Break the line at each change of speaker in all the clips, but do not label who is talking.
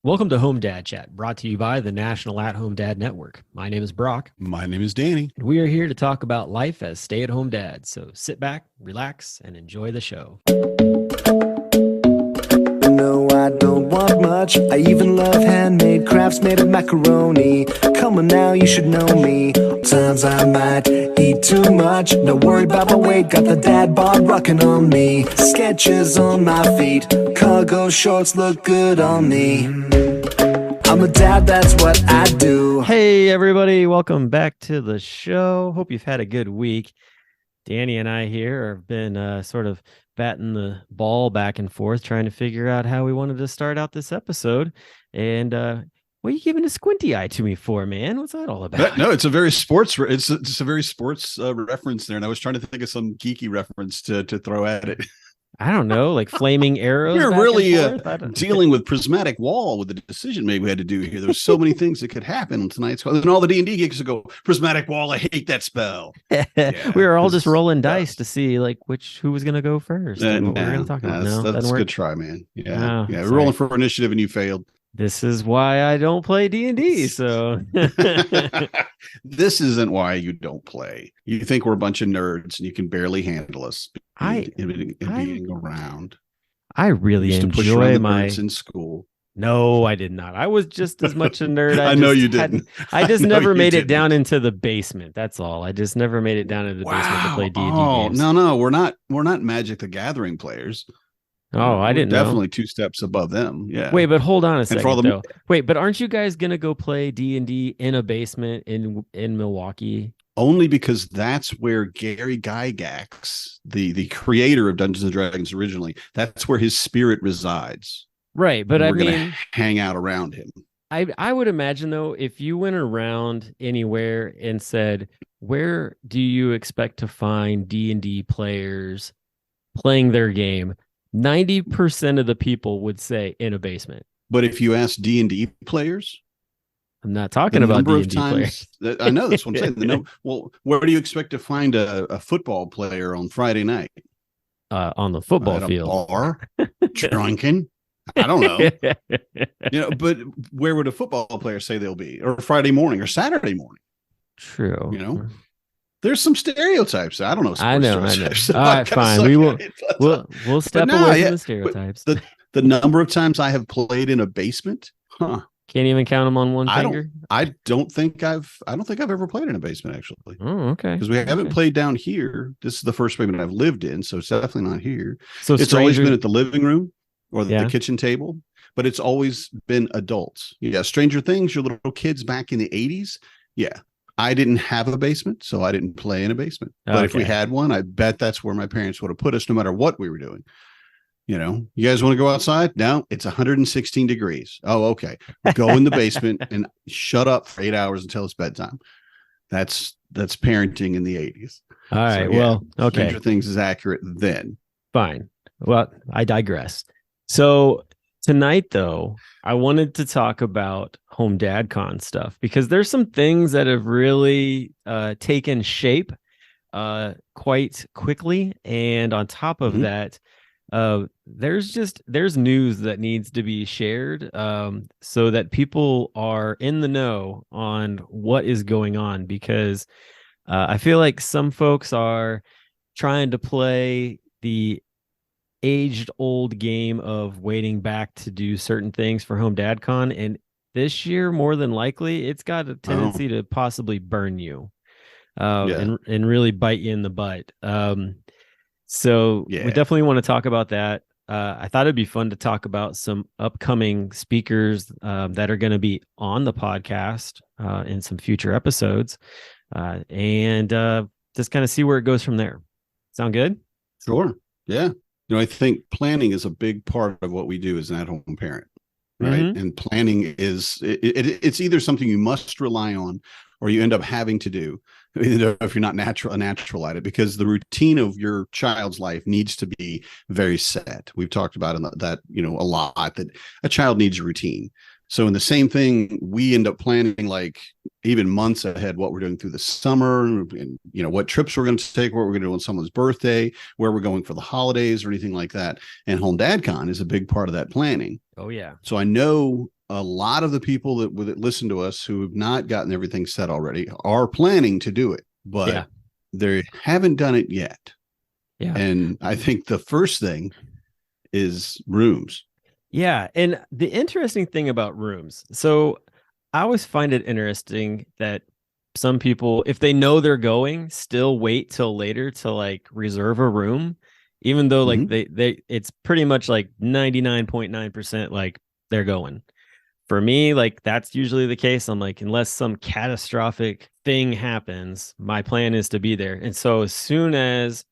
Welcome to Home Dad Chat, brought to you by the National At-Home Dad Network. My name is Brock,
My name is Danny.
and we are here to talk about life as stay-at-home dads. So sit back, relax, and enjoy the show.
No, I don't want much. I even love handmade crafts made of macaroni. Come on now, you should know me. Times I might eat too much. No worry about my weight, got the dad bod rocking on me. Sketches on my feet, cargo shorts look good on me. I'm a dad, that's what I do.
Hey, everybody, welcome back to the show. Hope you've had a good week. Danny and I here have been sort of batting the ball back and forth, trying to figure out how we wanted to start out this episode. And what are you giving a squinty eye to me for, man? What's that all about?
No, it's a very sports. It's a very sports reference there, and I was trying to think of some geeky reference to throw at it.
I don't know, like flaming arrows.
We're
back
really
and forth?
dealing with prismatic wall with the decision maybe we had to do here. There's so many things that could happen on tonight's call. And all the D&D geeks would go, prismatic wall, I hate that spell. Yeah,
we were all just rolling dice to see like who was going to go first. And what we were going to talk about.
That's a good try, man. Yeah,
No,
we're rolling for initiative and you failed.
This is why I don't play D&D. So
this isn't why you don't play. You think we're a bunch of nerds and you can barely handle us being around.
I really enjoy my
nerds in school.
No, I did not. I was just as much a nerd.
I know you didn't.
I just never made it down into the basement. That's all. I just never made it down into the basement to play D&D games.
No, we're not Magic the Gathering players.
Oh, I didn't know.
Definitely 2 steps above them. Yeah.
Wait, but hold on a second though. Wait, but aren't you guys gonna go play D&D in a basement in Milwaukee?
Only because that's where Gary Gygax, the creator of Dungeons and Dragons originally, that's where his spirit resides.
Right, but
we're gonna hang out around him.
I would imagine though, if you went around anywhere and said, where do you expect to find D&D players playing their game? 90% of the people would say in a basement.
But if you ask D&D players,
I'm not talking about D&D players.
I know that's what I'm saying. Well, where do you expect to find a football player on Friday night?
On the football field,
bar, drunken. I don't know. But where would a football player say they'll be, or Friday morning, or Saturday morning?
True.
There's some stereotypes. I don't know.
I know. All right, fine. We'll step away from the stereotypes.
The number of times I have played in a basement,
can't even count them on one finger.
I don't think I've ever played in a basement actually.
Oh, okay.
Because we haven't played down here. This is the first basement I've lived in, so it's definitely not here.
So
it's always been at the living room or the kitchen table, but it's always been adults. Yeah, Stranger Things, your little kids back in the 80s. Yeah. I didn't have a basement, so I didn't play in a basement. But if we had one, I bet that's where my parents would have put us no matter what we were doing. You guys want to go outside? No, it's 116 degrees. Oh, okay. Go in the basement and shut up for 8 hours until it's bedtime. That's parenting in the 80s.
All right. Well, okay.
Stranger Things is accurate then.
Fine. Well, I digress. So tonight, though, I wanted to talk about HomeDadCon stuff because there's some things that have really taken shape quite quickly. And on top of that, there's news that needs to be shared so that people are in the know on what is going on, because I feel like some folks are trying to play the aged old game of waiting back to do certain things for HomeDadCon, and this year more than likely it's got a tendency to possibly burn you and really bite you in the butt. So we definitely want to talk about that. I thought it'd be fun to talk about some upcoming speakers that are going to be on the podcast in some future episodes, and just kind of see where it goes from there. Sound good?
Sure. Yeah. I think planning is a big part of what we do as an at-home parent, right? Mm-hmm. And planning is it's either something you must rely on or you end up having to do if you're not a natural at it, because the routine of your child's life needs to be very set. We've talked about that a lot, that a child needs a routine. So in the same thing, we end up planning like even months ahead what we're doing through the summer, and what trips we're going to take, what we're going to do on someone's birthday, where we're going for the holidays or anything like that. And HomeDadCon is a big part of that planning.
Oh yeah.
So I know a lot of the people that listen to us who have not gotten everything set already are planning to do it, but they haven't done it yet.
Yeah.
And I think the first thing is rooms.
Yeah. And the interesting thing about rooms, so I always find it interesting that some people, if they know they're going, still wait till later to like reserve a room, even though like it's pretty much like 99.9% like they're going. For me, like that's usually the case. I'm like, unless some catastrophic thing happens, my plan is to be there. And so as soon as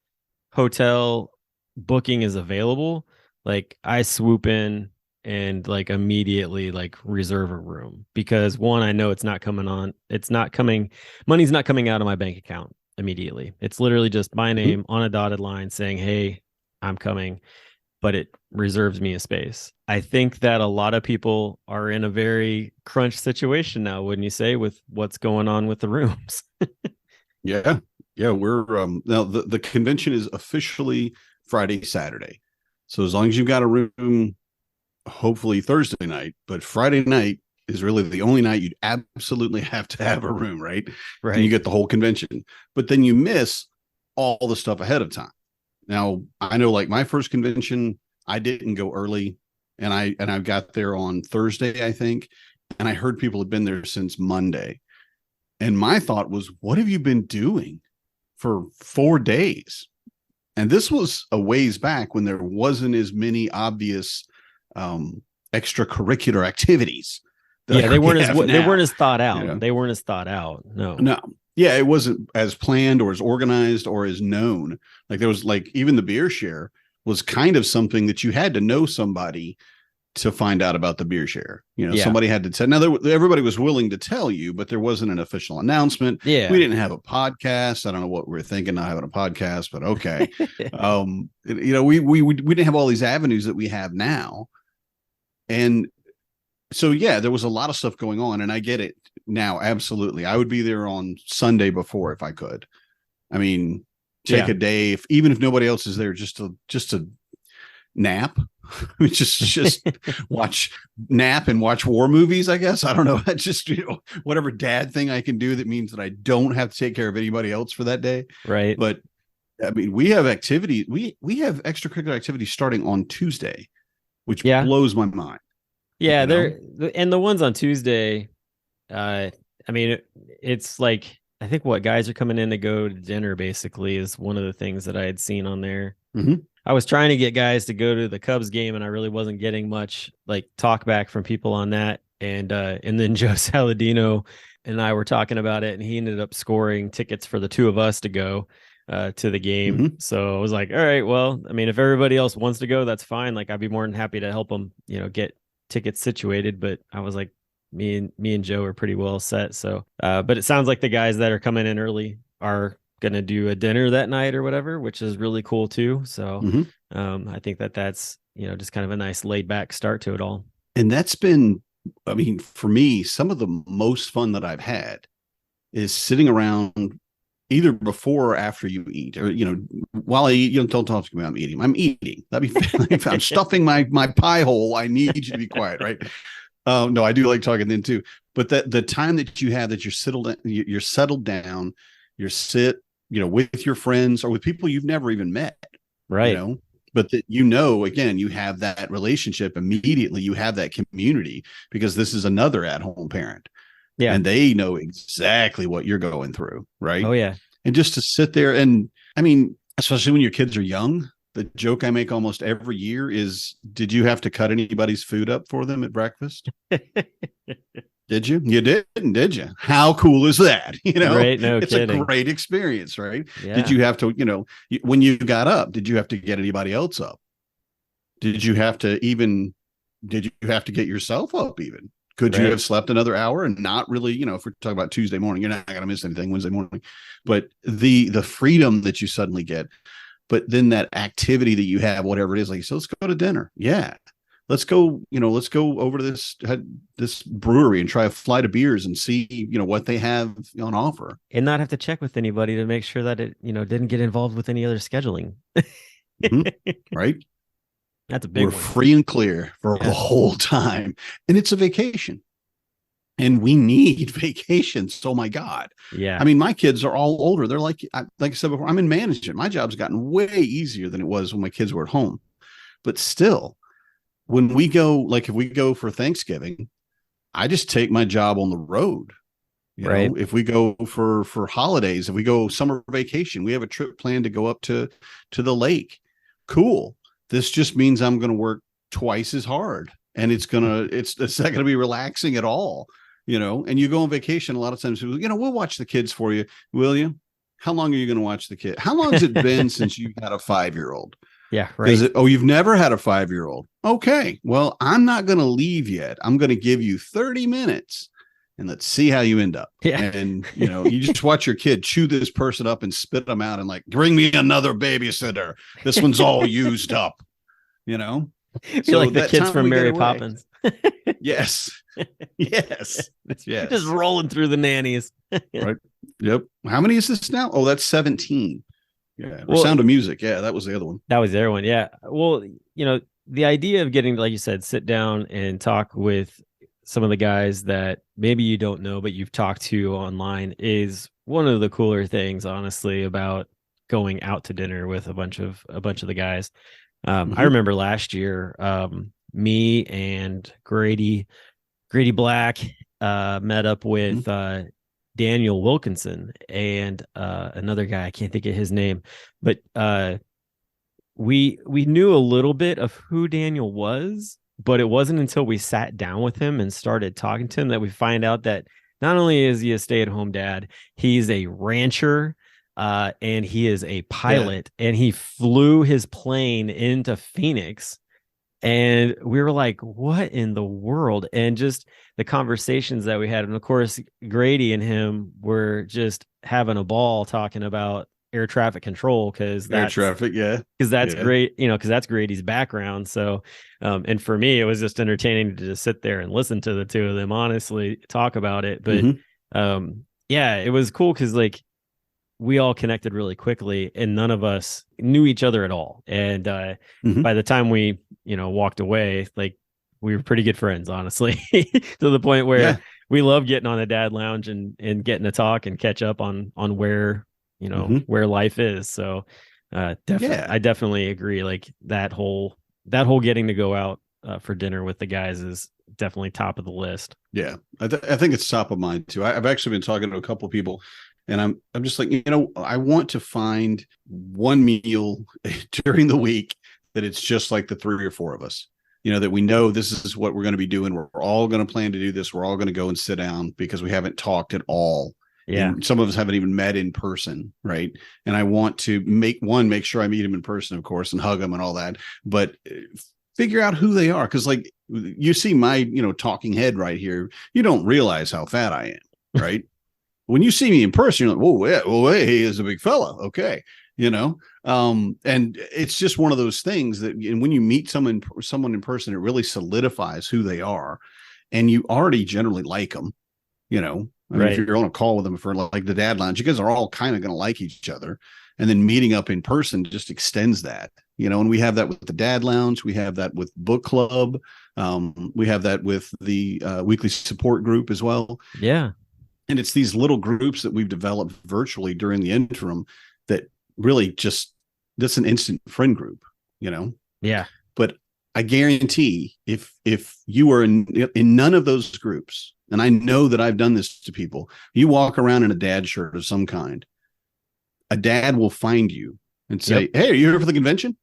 hotel booking is available, like I swoop in and like immediately like reserve a room, because one, I know money's not coming out of my bank account immediately. It's literally just my name on a dotted line saying, hey, I'm coming, but it reserves me a space. I think that a lot of people are in a very crunch situation now, wouldn't you say, with what's going on with the rooms?
Yeah. We're now the convention is officially Friday, Saturday. So as long as you've got a room, hopefully Thursday night, but Friday night is really the only night you'd absolutely have to have a room, right?
Right.
And you get the whole convention, but then you miss all the stuff ahead of time. Now, I know like my first convention, I didn't go early, and I got there on Thursday, I think, and I heard people had been there since Monday. And my thought was, what have you been doing for 4 days? And this was a ways back when there wasn't as many obvious extracurricular activities.
They weren't as thought out. You know? They weren't as thought out. No.
Yeah, it wasn't as planned or as organized or as known. Like there was like even the beer share was kind of something that you had to know somebody to find out about the beer share. You know, somebody had to tell. Now everybody was willing to tell you, but there wasn't an official announcement.
Yeah,
we didn't have a podcast. I don't know what we were thinking, not having a podcast, but okay. You know, we didn't have all these avenues that we have now, and so yeah, there was a lot of stuff going on, and I get it now. Absolutely, I would be there on Sunday before if I could. I mean, take a day, even if nobody else is there, just to nap. just nap and watch war movies, I guess. I don't know. I just, whatever dad thing I can do that means that I don't have to take care of anybody else for that day.
Right.
But I mean, we have activity. We have extracurricular activities starting on Tuesday, which blows my mind.
Yeah. And the ones on Tuesday, I mean, it's like, I think what guys are coming in to go to dinner basically is one of the things that I had seen on there. I was trying to get guys to go to the Cubs game, and I really wasn't getting much like talk back from people on that. And then Joe Saladino and I were talking about it, and he ended up scoring tickets for the two of us to go to the game. So I was like, all right, well, I mean, if everybody else wants to go, that's fine. Like, I'd be more than happy to help them, get tickets situated. But I was like, me and Joe are pretty well set. So, but it sounds like the guys that are coming in early are going to do a dinner that night or whatever, which is really cool too. So I think that's, just kind of a nice laid back start to it all.
And that's been, I mean, for me, some of the most fun that I've had is sitting around either before or after you eat, or, while I eat. Don't talk to me. I'm eating. That'd be, if I'm stuffing my pie hole, I need you to be quiet. Right. No, I do like talking then too, but the time that you have that you're settled down, with your friends or with people you've never even met,
right?
But that, again, you have that relationship immediately. You have that community because this is another at-home parent, and they know exactly what you're going through, right?
Oh yeah,
and just to sit there, and I mean, especially when your kids are young. The joke I make almost every year is, did you have to cut anybody's food up for them at breakfast? Did you? You didn't, did you? How cool is that?
Right? No
it's
kidding.
A great experience, right?
Yeah.
Did you have to, when you got up, did you have to get anybody else up? Did you have to get yourself up even? Could you have slept another hour and not really, if we're talking about Tuesday morning, you're not going to miss anything Wednesday morning, but the freedom that you suddenly get. But then that activity that you have, whatever it is, like, so let's go to dinner. Yeah. Let's go over to this brewery and try a flight of beers and see, what they have on offer.
And not have to check with anybody to make sure that it, didn't get involved with any other scheduling.
Right.
That's a big
We're
one.
free and clear for the whole time. And it's a vacation. And we need vacations. Oh my God.
Yeah.
I mean, my kids are all older. They're like I said before, I'm in management. My job's gotten way easier than it was when my kids were at home. But still, when we go, like if we go for Thanksgiving, I just take my job on the road. You know, if we go for holidays, if we go summer vacation, we have a trip planned to go up to the lake. Cool. This just means I'm going to work twice as hard, and it's not going to be relaxing at all. You know, and you go on vacation a lot of times, you know, we'll watch the kids for you. Will you? How long are you going to watch the kid? How long has it been since you had a 5-year-old?
Yeah, right.
You've never had a 5-year-old. Okay. Well, I'm not going to leave yet. I'm going to give you 30 minutes and let's see how you end up.
Yeah.
And, you know, you just watch your kid chew this person up and spit them out and like, bring me another babysitter. This one's all used up, you know?
So like the kids from Mary Poppins.
Yes. Yes. Yes.
Just rolling through the nannies.
Right. Yep. How many is this now? Oh, that's 17. Yeah. Well, Sound of Music. Yeah, that was the other one.
That was the other one. Yeah. Well, you know, the idea of getting, like you said, sit down and talk with some of the guys that maybe you don't know, but you've talked to online is one of the cooler things, honestly, about going out to dinner with a bunch of the guys. I remember last year, me and Grady Black met up with Daniel Wilkinson and another guy. I can't think of his name, but we knew a little bit of who Daniel was, but it wasn't until we sat down with him and started talking to him that we find out that not only is he a stay-at-home dad, he's a rancher. And he is a pilot, and he flew his plane into Phoenix. And we were like, what in the world? And just the conversations that we had. And of course, Grady and him were just having a ball talking about air traffic control because that's great, you know, because that's Grady's background. So, and for me, it was just entertaining to just sit there and listen to the two of them honestly talk about it. But yeah, it was cool because like we all connected really quickly and none of us knew each other at all. And by the time we, you know, walked away, like we were pretty good friends, honestly, to the point where we love getting on the dad lounge and getting to talk and catch up on where, you know, where life is. So I definitely agree. Like that whole getting to go out for dinner with the guys is definitely top of the list.
Yeah. I think it's top of mind too. I've actually been talking to a couple of people. And I'm just like, you know, I want to find one meal during the week that it's just like the 3 or 4 of us, you know, that we know this is what we're going to be doing. We're all going to plan to do this. We're all going to go and sit down because we haven't talked at all. Yeah. And some of us haven't even met in person. Right. And I want to make sure I meet him in person, of course, and hug him and all that. But figure out who they are. Because like you see my, you know, talking head right here. You don't realize how fat I am. Right. When you see me in person, you're like, whoa, yeah, well, hey, he is a big fella. Okay. You know, and it's just one of those things that and when you meet someone in person, it really solidifies who they are. And you already generally like them, you know. I mean, if you're on a call with them for like the dad lounge, you guys are all kind of going to like each other. And then meeting up in person just extends that, you know, and we have that with the dad lounge. We have that with book club. We have that with the weekly support group as well.
Yeah.
And it's these little groups that we've developed virtually during the interim that really that's an instant friend group, you know?
Yeah.
But I guarantee if you are in none of those groups, and I know that I've done this to people, you walk around in a dad shirt of some kind, a dad will find you and say, hey, are you here for the convention?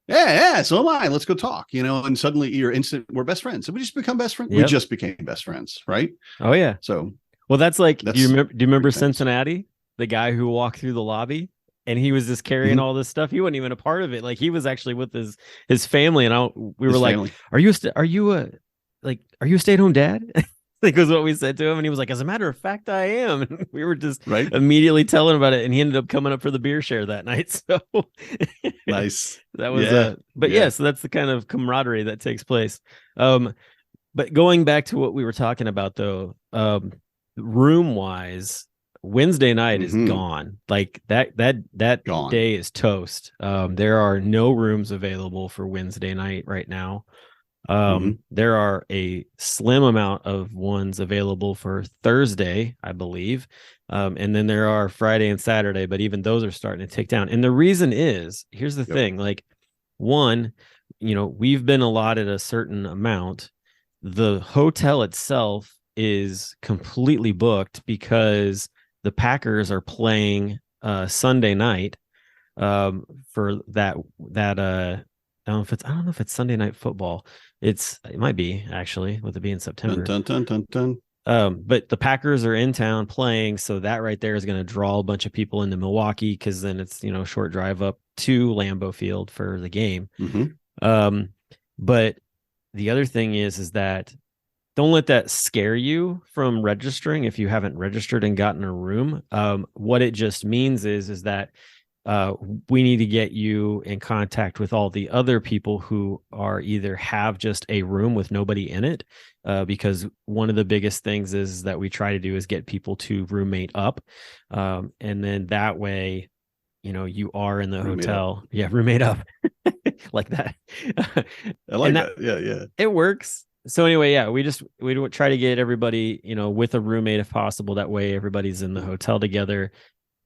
Yeah, so am I. Let's go talk, you know, and suddenly we're best friends. So we just become best friends. Yep. We just became best friends, right?
Oh, yeah.
So
well, that's like, do you remember Cincinnati, the guy who walked through the lobby and he was just carrying all this stuff? He wasn't even a part of it. Like he was actually with his family. And we were like, are you a stay-at-home dad? I think was what we said to him. And he was like, as a matter of fact, I am. And we were just immediately telling him about it. And he ended up coming up for the beer share that night. So
nice.
That was so that's the kind of camaraderie that takes place. But going back to what we were talking about though, room wise, Wednesday night is gone. Like that
Gone.
day is toast. There are no rooms available for Wednesday night right now. There are a slim amount of ones available for Thursday, I believe. And then there are Friday and Saturday, but even those are starting to tick down. And the reason is, here's the thing, like, one, we've been allotted a certain amount. The hotel itself is completely booked because the Packers are playing Sunday night for that I don't know if it's Sunday Night Football. It might be, actually, with it being September.
Dun, dun, dun, dun, dun.
But the Packers are in town playing, so that right there is going to draw a bunch of people into Milwaukee, because then it's short drive up to Lambeau Field for the game. But the other thing is that don't let that scare you from registering if you haven't registered and gotten a room. What it just means is that we need to get you in contact with all the other people who are either have just a room with nobody in it, because one of the biggest things is that we try to do is get people to roommate up. And then that way, you are in the hotel. Up. Yeah, roommate up like that.
I like that. Yeah.
It works. So anyway, yeah, we try to get everybody, with a roommate if possible. That way everybody's in the hotel together.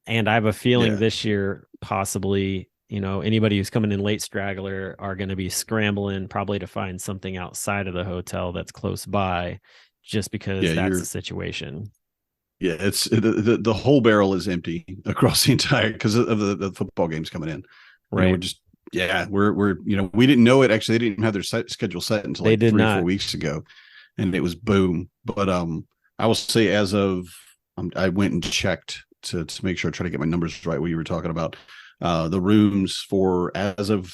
And I have a feeling this year, possibly, anybody who's coming in late straggler are going to be scrambling probably to find something outside of the hotel that's close by, just because that's the situation.
Yeah, it's the whole barrel is empty across the entire, because of the football games coming in.
Right.
We're just we're we didn't know it. Actually, they didn't have their schedule set until like 3 or 4 weeks ago, and it was boom. But I will say, as of I went and checked to make sure I try to get my numbers right. What you were talking about, the rooms for as of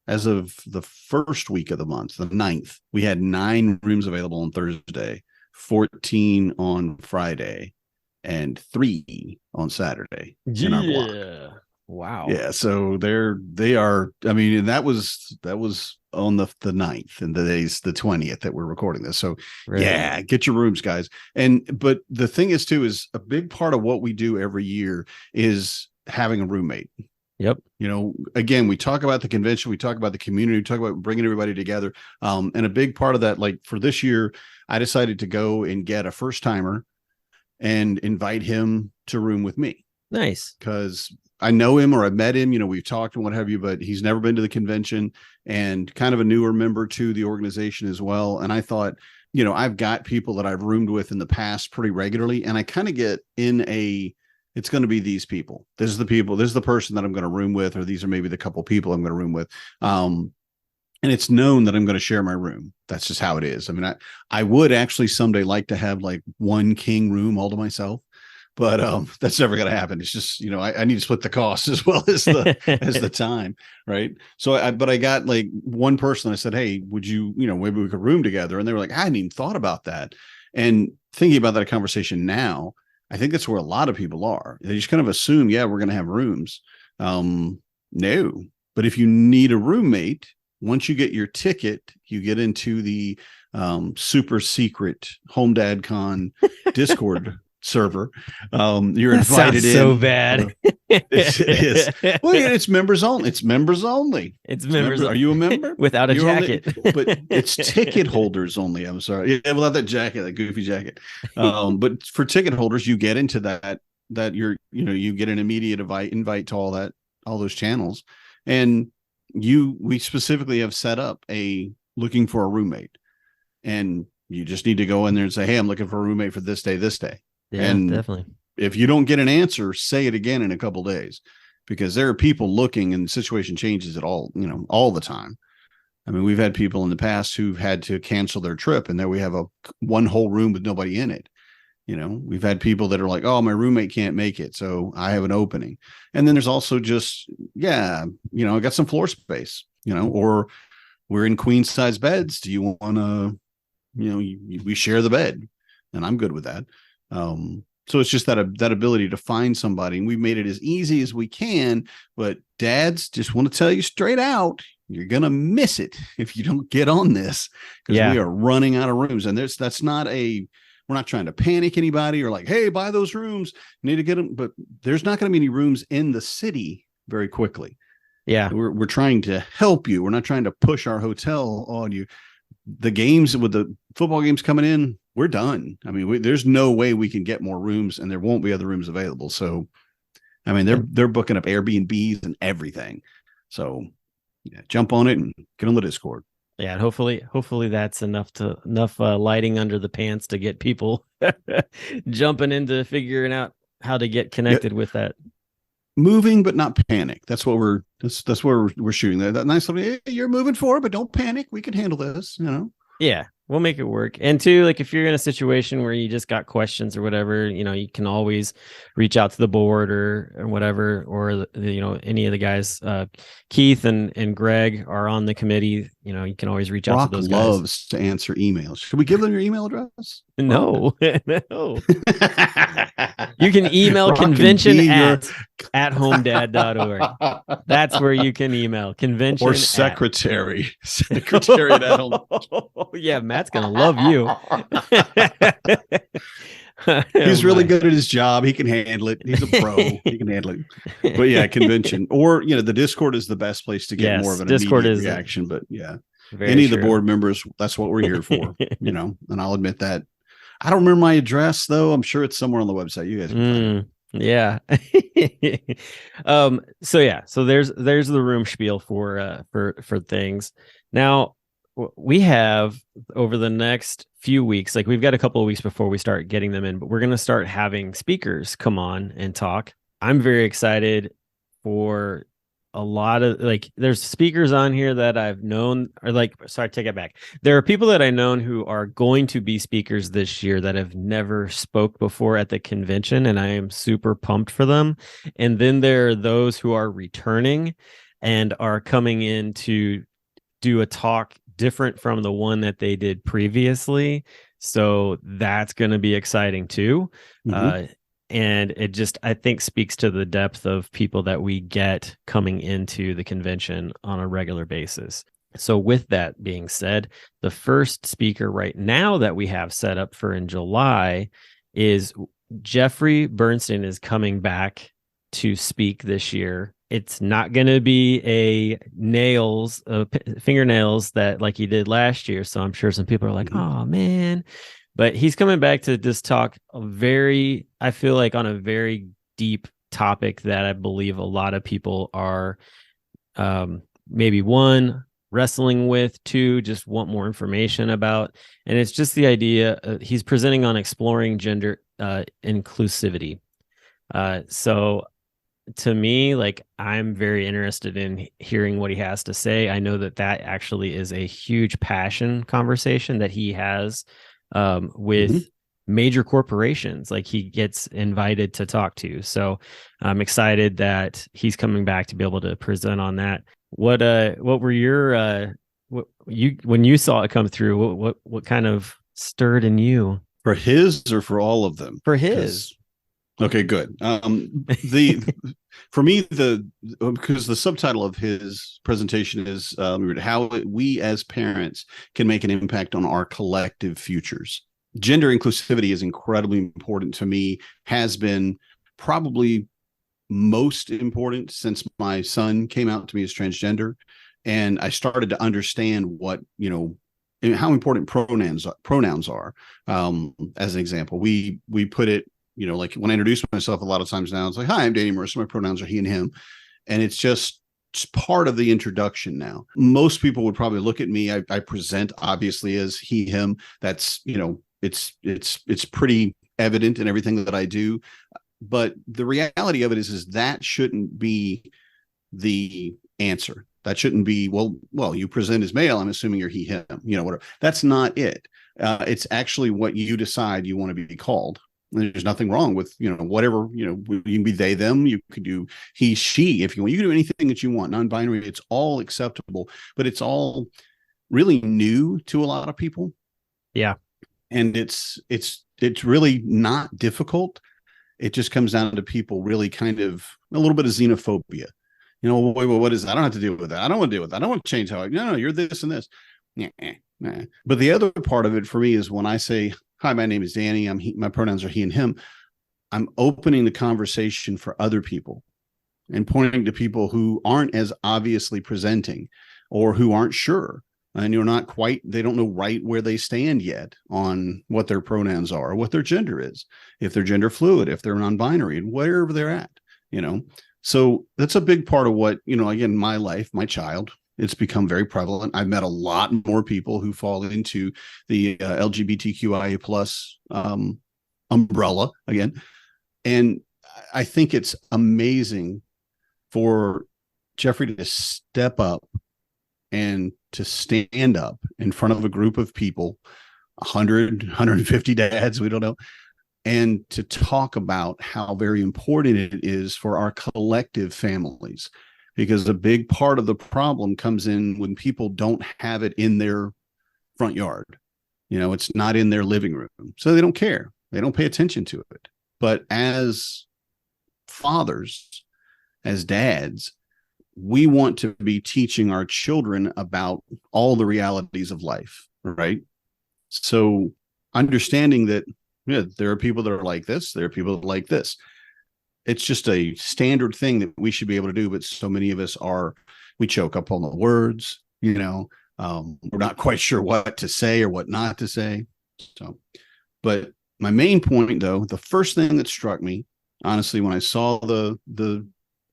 the first week of the month, the 9th, we had 9 rooms available on Thursday, 14 on Friday, and 3 on Saturday in our block.
Wow.
Yeah. So they are, I mean, and that was on the 9th, and today's the 20th that we're recording this. So yeah, get your rooms, guys. But the thing is too, is a big part of what we do every year is having a roommate.
Yep.
Again, we talk about the convention, we talk about the community, we talk about bringing everybody together. And a big part of that, like for this year, I decided to go and get a first timer and invite him to room with me.
Nice. Because
I know him, or I've met him, we've talked and what have you, but he's never been to the convention, and kind of a newer member to the organization as well. And I thought, I've got people that I've roomed with in the past pretty regularly, and I kind of get in it's going to be these people. This is the person that I'm going to room with, or these are maybe the couple people I'm going to room with. And it's known that I'm going to share my room. That's just how it is. I mean, I would actually someday like to have like one king room all to myself. But that's never going to happen. It's just, I need to split the cost as well as the time. Right. So I got like one person. I said, hey, would you, maybe we could room together. And they were like, I hadn't even thought about that. And thinking about that conversation now, I think that's where a lot of people are. They just kind of assume, we're going to have rooms. No, but if you need a roommate, once you get your ticket, you get into the super secret HomeDadCon Discord server. You're invited in.
So bad.
It is. Well, it's members only. It's members only.
It's members.
Are you a member?
Without a jacket.
But it's ticket holders only. I'm sorry. Yeah, without that jacket, that goofy jacket. But for ticket holders, you get into that you get an immediate invite to all those channels. And we specifically have set up looking for a roommate. And you just need to go in there and say, hey, I'm looking for a roommate for this day.
Yeah,
and
definitely.
If you don't get an answer, say it again in a couple of days, because there are people looking, and the situation changes at all the time. I mean, we've had people in the past who've had to cancel their trip, and there we have one whole room with nobody in it. We've had people that are like, oh, my roommate can't make it, so I have an opening. And then there's also just, I got some floor space, or we're in queen size beds. Do you want to, we share the bed, and I'm good with that. So it's just that ability to find somebody, and we've made it as easy as we can. But dads, just want to tell you straight out, you're gonna miss it if you don't get on this, because we are running out of rooms. And that's not We're not trying to panic anybody or like, hey, buy those rooms, you need to get them. But there's not going to be any rooms in the city very quickly.
Yeah.
We're trying to help you. We're not trying to push our hotel on you. The games with the football games coming in, we're done. I mean, there's no way we can get more rooms, and there won't be other rooms available. So, I mean, they're booking up Airbnbs and everything. So, yeah, jump on it and get on the Discord.
Yeah, and hopefully that's enough lighting under the pants to get people jumping into figuring out how to get connected with that.
Moving, but not panic. That's what that's where we're shooting. That nice little, hey, you're moving forward, but don't panic. We can handle this,
Yeah, we'll make it work. And two, like if you're in a situation where you just got questions or whatever, you can always reach out to the board or whatever, or any of the guys. Keith and Greg are on the committee. You can always reach out to those guys.
Loves to answer emails. Should we give them your email address?
No, no. You can email convention at homedad.org. That's where you can email convention
or secretary at home.
Yeah, Matt's gonna love you.
He's really good at his job. He can handle it. He's a pro. He can handle it. But yeah, convention or the Discord is the best place to get more of an Discord immediate reaction. But yeah, any of the board members, that's what we're here for. And I'll admit that. I don't remember my address though. I'm sure it's somewhere on the website. You guys can
yeah. So there's the room spiel for things. Now we have over the next few weeks, like we've got a couple of weeks before we start getting them in, but we're going to start having speakers come on and talk. I'm very excited for a lot of there's speakers on here that I've known take it back. There are people that I known who are going to be speakers this year that have never spoke before at the convention, and I am super pumped for them. And then there are those who are returning and are coming in to do a talk different from the one that they did previously. So that's going to be exciting too. Mm-hmm. And it just, I think, speaks to the depth of people that we get coming into the convention on a regular basis. So with that being said, the first speaker right now that we have set up for in July is Jeffrey Bernstein is coming back to speak this year. It's not going to be a fingernails that like he did last year. So I'm sure some people are like, oh man. But he's coming back to just talk I feel like on a very deep topic that I believe a lot of people are maybe one, wrestling with, two, just want more information about. And it's just the idea, he's presenting on exploring gender inclusivity. So to me, I'm very interested in hearing what he has to say. I know that actually is a huge passion conversation that he has with major corporations, like he gets invited to talk to. So I'm excited that he's coming back to be able to present on that. What were your when you saw it come through, what kind of stirred in you?
For his or for all of them?
For his.
Okay, good. For me, because the subtitle of his presentation is how we as parents can make an impact on our collective futures. Gender inclusivity is incredibly important to me, has been probably most important since my son came out to me as transgender. And I started to understand what, how important pronouns are. As an example, we put it, like when I introduce myself a lot of times now, it's like, hi, I'm Danny Mercer. My pronouns are he and him. And it's just part of the introduction now. Most people would probably look at me. I present obviously as he, him. That's, it's pretty evident in everything that I do. But the reality of it is that shouldn't be the answer. That shouldn't be, well, you present as male, I'm assuming you're he, him, whatever. That's not it. It's actually what you decide you want to be called. There's nothing wrong with, whatever, you can be they, them, you could do he, she, if you want, you can do anything that you want, non-binary, it's all acceptable, but it's all really new to a lot of people.
Yeah.
And it's really not difficult. It just comes down to people really kind of a little bit of xenophobia. Wait, what is that? I don't have to deal with that. I don't want to deal with that. I don't want to change how no, you're this and this. But the other part of it for me is when I say hi, my name is Danny. My pronouns are he and him. I'm opening the conversation for other people and pointing to people who aren't as obviously presenting or who aren't sure. And you're not quite, they don't know right where they stand yet on what their pronouns are, what their gender is, if they're gender fluid, if they're non-binary, and wherever they're at, So that's a big part of what, again, my life, my child, it's become very prevalent. I've met a lot more people who fall into the LGBTQIA plus umbrella again. And I think it's amazing for Jeffrey to step up and to stand up in front of a group of people, 100, 150 dads, we don't know, and to talk about how very important it is for our collective families. Because a big part of the problem comes in when people don't have it in their front yard. It's not in their living room. So they don't care. They don't pay attention to it. But as fathers, as dads, we want to be teaching our children about all the realities of life, right? So understanding that there are people that are like this, there are people that are like this. It's just a standard thing that we should be able to do, but so many of us we choke up on the words, we're not quite sure what to say or what not to say. So, but my main point, though, the first thing that struck me, honestly, when I saw the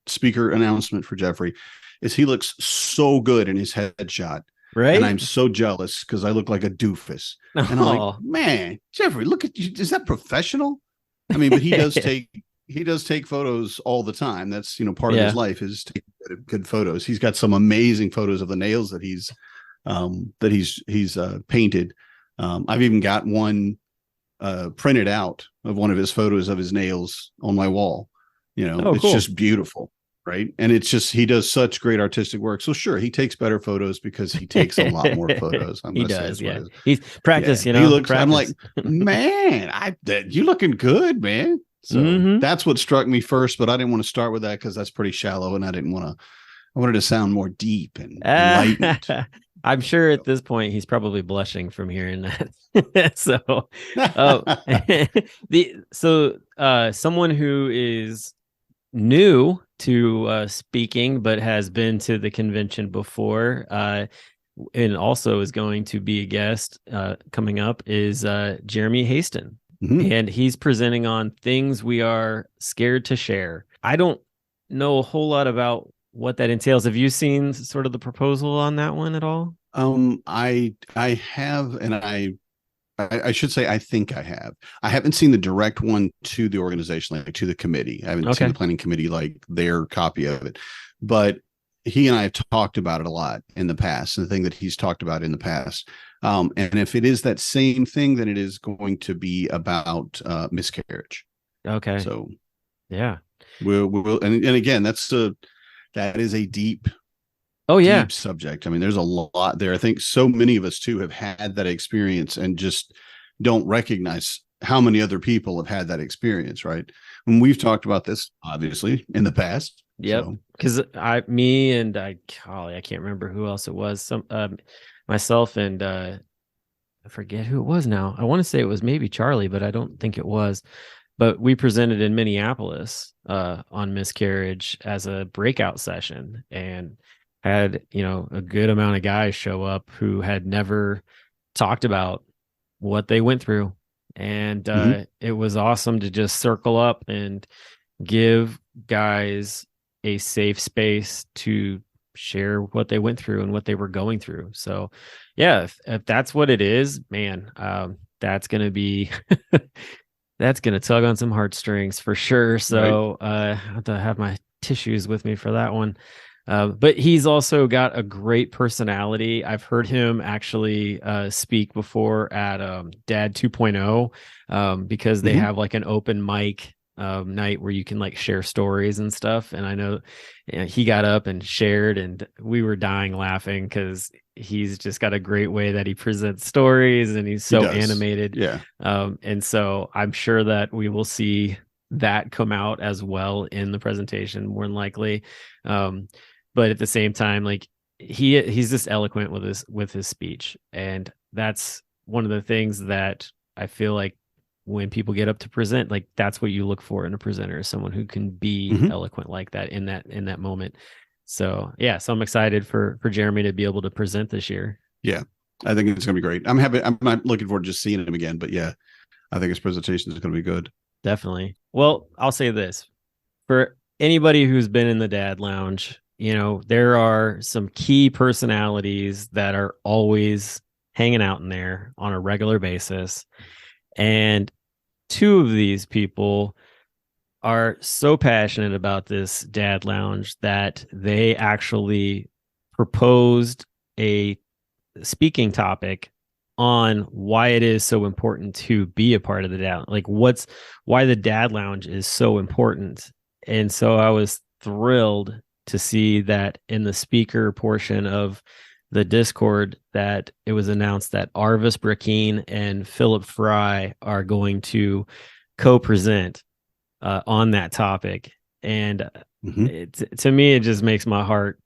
speaker announcement for Jeffrey, is he looks so good in his headshot.
Right.
And I'm so jealous because I look like a doofus. And I'm like, man, Jeffrey, look at you. Is that professional? I mean, but he does take photos all the time. That's, part of his life is taking good photos. He's got some amazing photos of the nails that he's painted. I've even got one printed out of one of his photos of his nails on my wall. It's cool. Just beautiful. Right. And it's just, he does such great artistic work. So sure, he takes better photos because he takes a lot more photos.
He does. Yeah. He's practice,
He looks, practice. I'm like, man, you looking good, man. So that's what struck me first, but I didn't want to start with that because that's pretty shallow. And I wanted to sound more deep and enlightened.
I'm sure at this point he's probably blushing from hearing that. Someone who is new to speaking but has been to the convention before and also is going to be a guest coming up is Jeremy Haston. And he's presenting on things we are scared to share. I don't know a whole lot about what that entails. Have you seen sort of the proposal on that one at all?
I have, and I should say I think I have. I haven't seen the direct one to the organization, like to the committee. I haven't seen the planning committee, like their copy of it. But he and I have talked about it a lot in the past, the thing that he's talked about in the past. And if it is that same thing, then it is going to be about miscarriage.
Okay.
So
yeah,
we'll and again, that is a deep subject. I mean, there's a lot there. I think so many of us too have had that experience and just don't recognize how many other people have had that experience, right? And we've talked about this obviously in the past.
Yep. Because I can't remember who else it was. Myself and I forget who it was now. I want to say it was maybe Charlie, but I don't think it was. But we presented in Minneapolis on miscarriage as a breakout session and had, a good amount of guys show up who had never talked about what they went through. And it was awesome to just circle up and give guys a safe space to share what they went through and what they were going through. So yeah, if that's what it is, man, that's going to be, that's going to tug on some heartstrings for sure. So I have to have my tissues with me for that one. But he's also got a great personality. I've heard him actually speak before at Dad 2.0 because they have like an open mic night where you can like share stories and stuff. And I know he got up and shared and we were dying laughing because he's just got a great way that he presents stories and he's so animated.
Yeah.
And so I'm sure that we will see that come out as well in the presentation more than likely. But at the same time, like he's just eloquent with his speech. And that's one of the things that I feel like when people get up to present, like that's what you look for in a presenter, is someone who can be eloquent like that in that moment. So yeah, so I'm excited for Jeremy to be able to present this year.
Yeah, I think it's going to be great. I'm happy. I'm not looking forward to just seeing him again, but yeah, I think his presentation is going to be good.
Definitely. Well, I'll say this for anybody who's been in the Dad Lounge, there are some key personalities that are always hanging out in there on a regular basis. And two of these people are so passionate about this Dad Lounge that they actually proposed a speaking topic on why it is so important to be a part of the Dad, like why the Dad Lounge is so important. And so I was thrilled to see that in the speaker portion of the Discord that it was announced that Arvis Brackeen and Philip Fry are going to co-present on that topic. And to me, it just makes my heart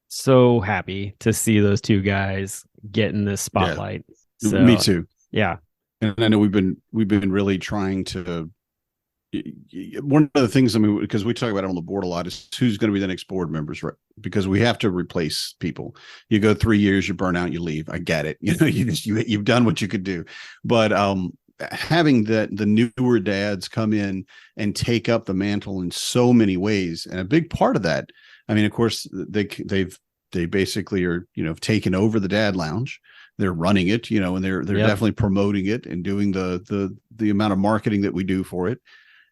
so happy to see those two guys getting this spotlight.
Yeah.
So,
me too.
Yeah.
And I know we've been really trying to, one of the things, I mean, because we talk about it on the board a lot, is who's going to be the next board members, right? Because we have to replace people. You go 3 years, you burn out, you leave. I get it. You've done what you could do, but having the newer dads come in and take up the mantle in so many ways, and a big part of that, I mean, of course, they basically are, taken over the Dad Lounge. They're running it, and they're definitely promoting it and doing the amount of marketing that we do for it.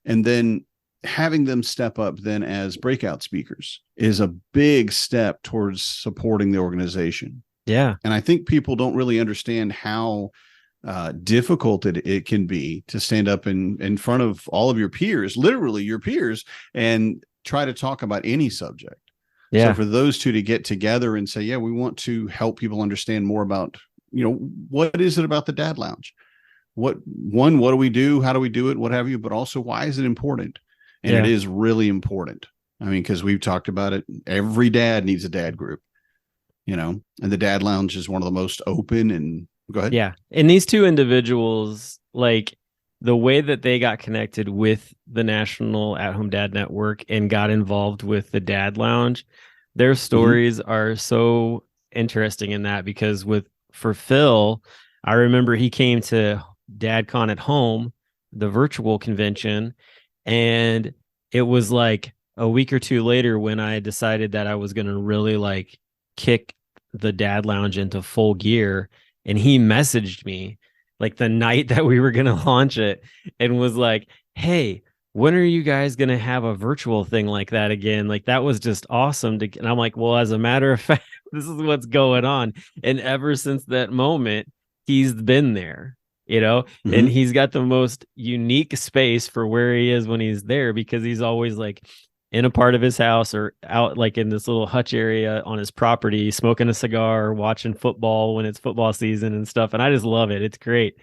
And then having them step up then as breakout speakers is a big step towards supporting the organization.
Yeah.
And I think people don't really understand how difficult it can be to stand up in front of all of your peers, literally your peers, and try to talk about any subject. Yeah. So for those two to get together and say, yeah, we want to help people understand more about, what is it about the Dad Lounge? What do we do? How do we do it? What have you? But also, why is it important? And it is really important. I mean, because we've talked about it. Every dad needs a dad group, and the Dad Lounge is one of the most open. And go ahead.
Yeah. And these two individuals, like the way that they got connected with the National At-Home Dad Network and got involved with the Dad Lounge, their stories are so interesting in that, because for Phil, I remember he came to HomeDadCon at home, the virtual convention, and it was like a week or two later when I decided that I was going to really like kick the Dad Lounge into full gear. And he messaged me like the night that we were going to launch it and was like, hey, when are you guys going to have a virtual thing like that again? Like, that was just awesome. And I'm like, well, as a matter of fact, this is what's going on. And ever since that moment, he's been there, and he's got the most unique space for where he is when he's there, because he's always like in a part of his house or out like in this little hutch area on his property, smoking a cigar, watching football when it's football season and stuff. And I just love it. It's great.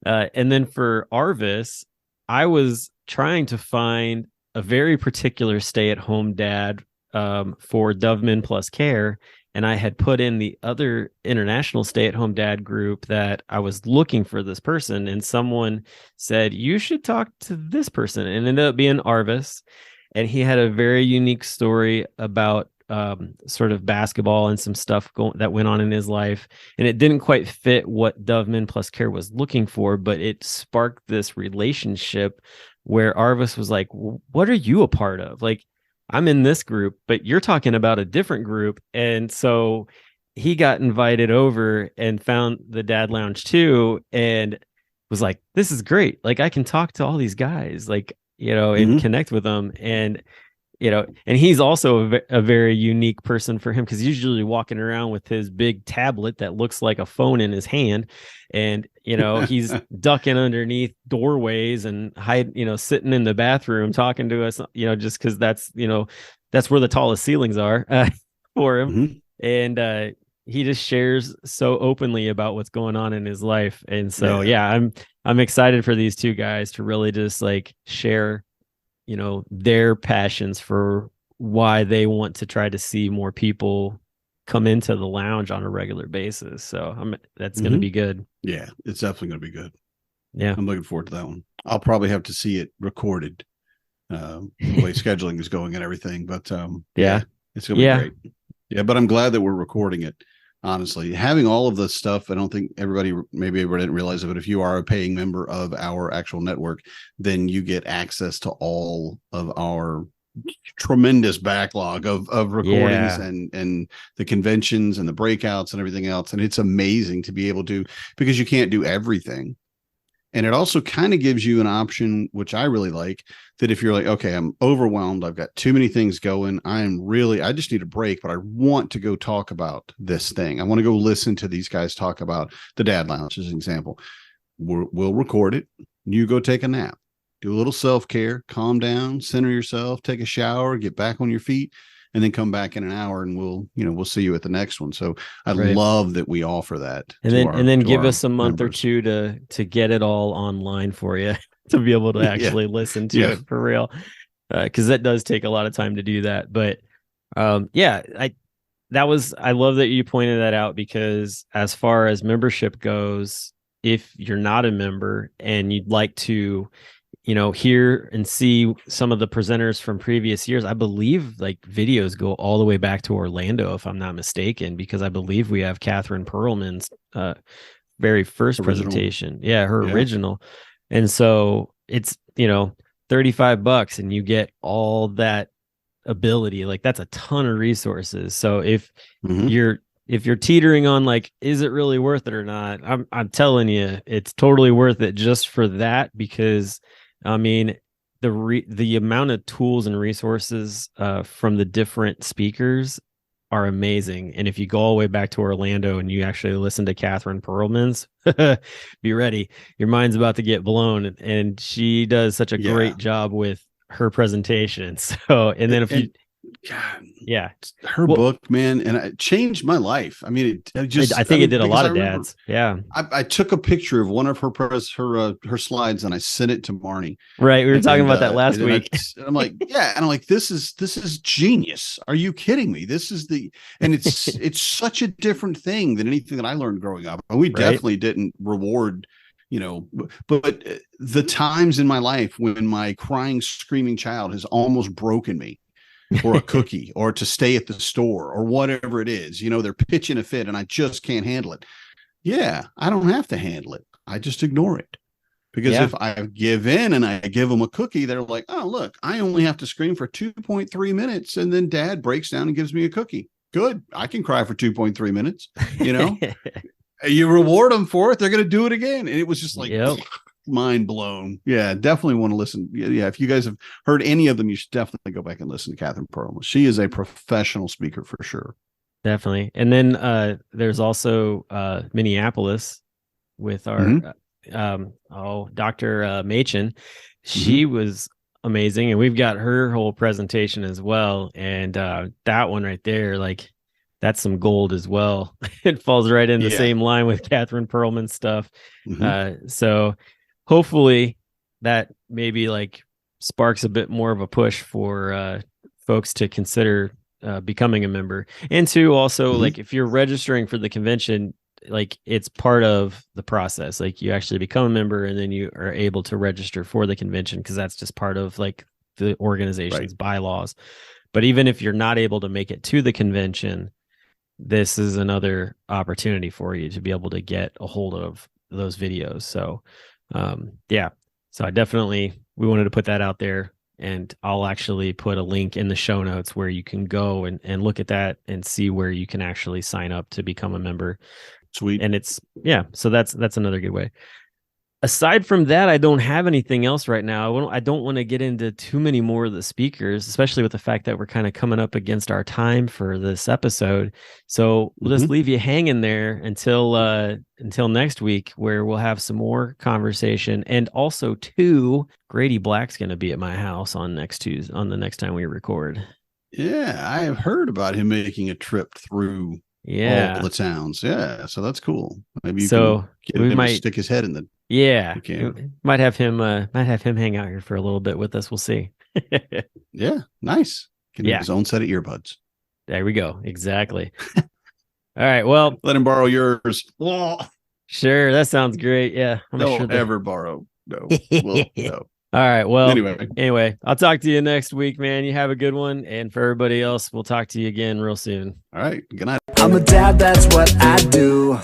And then for Arvis, I was trying to find a very particular stay-at-home dad for Doveman Plus Care. And I had put in the other international stay-at-home dad group that I was looking for this person. And someone said, you should talk to this person. And it ended up being Arvis. And he had a very unique story about sort of basketball and some stuff that went on in his life. And it didn't quite fit what Doveman Plus Care was looking for, but it sparked this relationship where Arvis was like, what are you a part of? Like, I'm in this group, but you're talking about a different group. And so he got invited over and found the Dad Lounge too, and was like, this is great. Like, I can talk to all these guys, like, and connect with them. And, and he's also a very unique person for him, because he's usually walking around with his big tablet that looks like a phone in his hand. And, he's ducking underneath doorways and sitting in the bathroom talking to us, just because that's where the tallest ceilings are for him. And he just shares so openly about what's going on in his life. And so, I'm excited for these two guys to really just like share, their passions for why they want to try to see more people come into the lounge on a regular basis. So that's going to be good.
Yeah, it's definitely going to be good.
Yeah.
I'm looking forward to that one. I'll probably have to see it recorded, the way scheduling is going and everything. But
Yeah.
it's gonna be
Yeah.
great. Yeah, but I'm glad that we're recording it. Honestly, having all of the stuff, I don't think maybe everybody didn't realize it, but if you are a paying member of our actual network, then you get access to all of our tremendous backlog of recordings
Yeah.
and the conventions and the breakouts and everything else. And it's amazing to be able to, because you can't do everything. And it also kind of gives you an option, which I really like, that if you're like, okay, I'm overwhelmed, I've got too many things going, I just need a break, but I want to go talk about this thing. I want to go listen to these guys talk about the Dad Lounge as an example. We'll record it. You go take a nap, do a little self-care, calm down, center yourself, take a shower, get back on your feet, and then come back in an hour and we'll see you at the next one. So I love that we offer that.
And then give us a month
members.
or two to get it all online for you to be able to actually listen to it for real. Because that does take a lot of time to do that. But I love that you pointed that out, because as far as membership goes, if you're not a member and you'd like to, hear and see some of the presenters from previous years, I believe like videos go all the way back to Orlando, if I'm not mistaken, because I believe we have Catherine Perlman's very first presentation. Yeah, her original. And so it's, $35 and you get all that ability. Like, that's a ton of resources. So if you're teetering on like, is it really worth it or not? I'm telling you, it's totally worth it just for that, because I mean, the amount of tools and resources from the different speakers are amazing. And if you go all the way back to Orlando and you actually listen to Catherine Perlman's, be ready. Your mind's about to get blown. And she does such a great job with her presentation. So, and then
her book, man, and it changed my life. I mean,
I think it did a lot of dads. Yeah.
I took a picture of one of her slides and I sent it to Marnie.
Right. We were talking about that last week.
I'm like, and I'm like, this is genius. Are you kidding me? And it's such a different thing than anything that I learned growing up. And we definitely didn't reward, but the times in my life when my crying, screaming child has almost broken me, or a cookie, or to stay at the store, or whatever it is, they're pitching a fit and I just can't handle it. Yeah, I don't have to handle it. I just ignore it. Because if I give in and I give them a cookie, they're like, oh, look, I only have to scream for 2.3 minutes. And then Dad breaks down and gives me a cookie. Good. I can cry for 2.3 minutes. You reward them for it, they're going to do it again. And it was just like, mind blown. Yeah, definitely want to listen. Yeah, if you guys have heard any of them, you should definitely go back and listen to Catherine Perlman. She is a professional speaker for sure.
Definitely. And then there's also Minneapolis with our Dr. Machen. She was amazing, and we've got her whole presentation as well. And that one right there, like, that's some gold as well. It falls right in the same line with Catherine Perlman's stuff. So hopefully that maybe like sparks a bit more of a push for folks to consider becoming a member. And two, also, like, if you're registering for the convention, like, it's part of the process. Like, you actually become a member and then you are able to register for the convention, because that's just part of like the organization's bylaws. But even if you're not able to make it to the convention, this is another opportunity for you to be able to get a hold of those videos. So so we wanted to put that out there, and I'll actually put a link in the show notes where you can go and look at that and see where you can actually sign up to become a member.
Sweet.
And it's so that's another good way. Aside from that, I don't have anything else right now. I don't want to get into too many more of the speakers, especially with the fact that we're kind of coming up against our time for this episode. So we'll just leave you hanging there until next week, where we'll have some more conversation. And also, too, Grady Black's going to be at my house on the next time we record.
Yeah, I have heard about him making a trip through all the towns. Yeah, so that's cool. Maybe you can get him to stick his head in the
might have him hang out here for a little bit with us. We'll see.
Yeah, nice. Can have his own set of earbuds.
There we go. Exactly. All right. Well,
let him borrow yours.
Sure, that sounds great. Yeah, I'm
Don't
sure
ever borrow. No. No.
All right. Well,
Anyway.
I'll talk to you next week, man. You have a good one. And for everybody else, we'll talk to you again real soon.
All right. Good night.
I'm a dad, that's what I do.